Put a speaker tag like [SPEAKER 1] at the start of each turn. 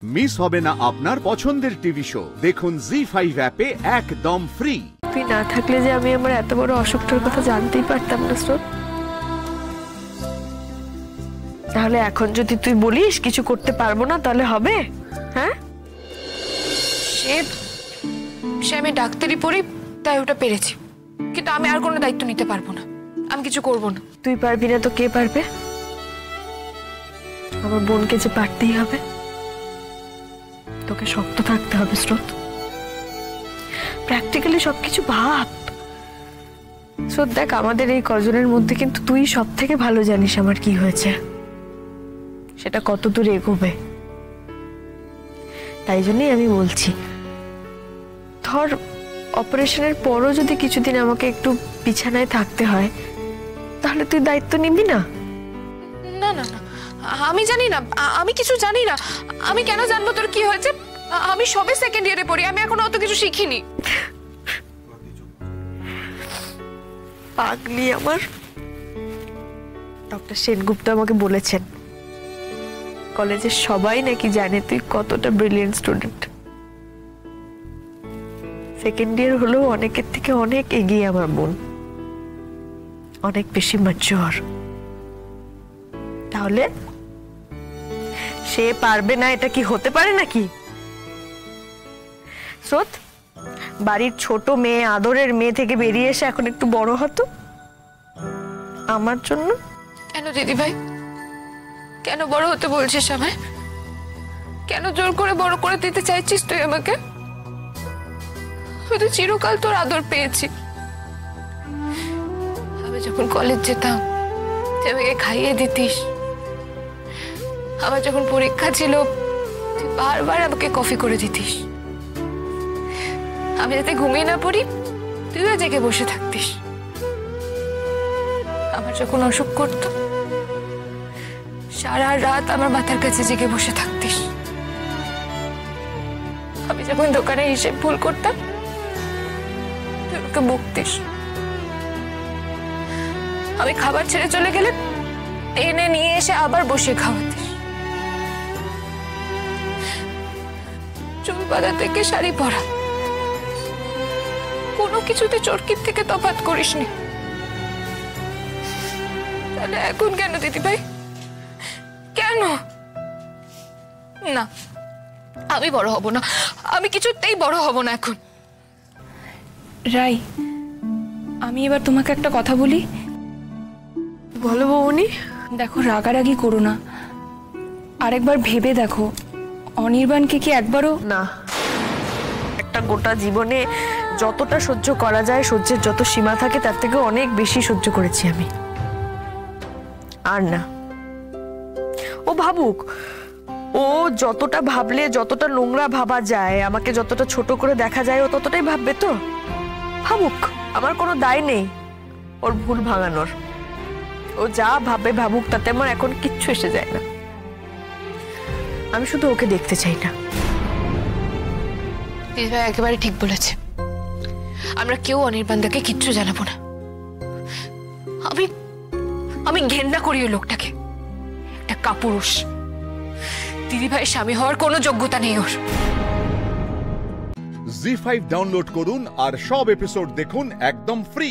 [SPEAKER 1] Miss হবে না আপনার পছন্দের টিভি শো। দেখুন জি5 অ্যাপে একদম ফ্রি।
[SPEAKER 2] তুই না থাকলে যে আমি আমার এত বড় অসুখটার কথা জানতেই পারতাম না স্রোত। তাহলে এখন যদি তুই বলিস কিছু করতে পারবো না তাহলে হবে? হ্যাঁ,
[SPEAKER 3] সে আমি ডাক্তারি পড়ি তাই ওটা পেরেছি, কিন্তু আমি আর কোনো দায়িত্ব নিতে পারবো না, আমি কিছু করবো না।
[SPEAKER 2] তুই পারবি না তো কে পারবে? আমার বোনকে যে পারতেই হবে। তোকে শক্ত থাকতে হবে স্রোত, প্র্যাকটিক্যালি সবকিছু ভাব। স্রোত দেখ, আমাদের এই কজনের মধ্যে কিন্তু তুই সব থেকে ভালো জানিস আমার কি হয়েছে, সেটা কত দূর এগোবে। তাই জন্যই আমি বলছি, ধর অপারেশনের পরও যদি কিছুদিন আমাকে একটু বিছানায় থাকতে হয় তাহলে তুই দায়িত্ব নিবি না?
[SPEAKER 3] না না না, আমি জানি না, আমি কিছু জানি না। আমি কেন জানবো তোর কি হয়েছে? আমি সবে সেকেন্ড ইয়ারে পড়ি, আমি এখনো অত কিছু শিখিনি।
[SPEAKER 2] পাগলি আমার। ডক্টর সেনগুপ্ত আমাকে বলেছেন কলেজের সবাই নাকি জানে তুই কতটা ব্রিলিয়েন্ট স্টুডেন্ট। সেকেন্ড ইয়ার হলেও অনেকের থেকে অনেক এগিয়ে আমার বোন, অনেক বেশি ম্যাচিওর। তাহলে সে পারবে না এটা কি হতে পারে নাকি? স্রোত, বাড়ির ছোট মেয়ে, আদরের মেয়ে থেকে বেরিয়ে এসে এখন একটু বড় হতো আমার জন্য।
[SPEAKER 3] কেন দিদি ভাই, কেন বড় হতে বলছিস আমায়? কেন জোর করে বড় করে দিতে চাইছিস তুই আমাকে? আমি তো চিরকাল তোর আদর পেয়েছি। আমি যখন কলেজ যেতাম তুই আমাকে খাইয়ে দিতিস। আমার যখন পরীক্ষা ছিল তুই বারবার আমাকে কফি করে দিতিস। আমি যাতে ঘুমিয়ে না পড়ি তুইও জেগে বসে থাকতিস। আমার যখন অসুখ করত সারা রাত আমার মাথার কাছে জেগে বসে থাকতিস। আমি যখন দোকানে হিসেব ভুল করতাম তুই ওকে বকতিস। আমি খাবার ছেড়ে চলে গেলে টেনে নিয়ে এসে আবার বসে খাওয়াতিস। চুল বাঁধা থেকে শাড়ি পরা, কোনো কিছুতে চরকির থেকে তফাৎ করিসনি। তাহলে এখন কেন দিদি ভাই, কেন? না, আমি বড় হব না, আমি কিছুতেই বড় হব না এখন।
[SPEAKER 4] রাই, আমি এবার তোমাকে একটা কথা বলি।
[SPEAKER 2] বলো বৌনি।
[SPEAKER 4] দেখো, রাগারাগি করো না, আরেকবার ভেবে দেখো অনির্বাণকে কি একবারও
[SPEAKER 2] না, একটা গোটা জীবনে যতটা সহ্য করা যায়, সহ্যের যত সীমা থাকে তার থেকে অনেক বেশি সহ্য করেছি আমি। আর না, ও ভাবুক, ও যতটা ভাবলে, যতটা নোংরা ভাবা যায়, আমাকে যতটা ছোট করে দেখা যায়, ও ততটাই ভাববে তো। ভাবুক, আমার কোনো দায় নেই ওর ভুল ভাঙানোর। ও যা ভাবে ভাবুক, তাতে আমার এখন কিচ্ছু এসে যায় না। আমি শুধু ওকে দেখতে চাই না।
[SPEAKER 3] দিদি ভাই একেবারে ঠিক বলেছে, আমরা কেউ অনির্বাণদাকে কিচ্ছু জানাবো না। আমি ঘেন্না করি ওই লোকটাকে, একটা কাপুরুষ। দিদি ভাই স্বামী হওয়ার কোনো যোগ্যতা নেই ওর।
[SPEAKER 1] জি5 ডাউনলোড করুন আর সব এপিসোড দেখুন একদম ফ্রি।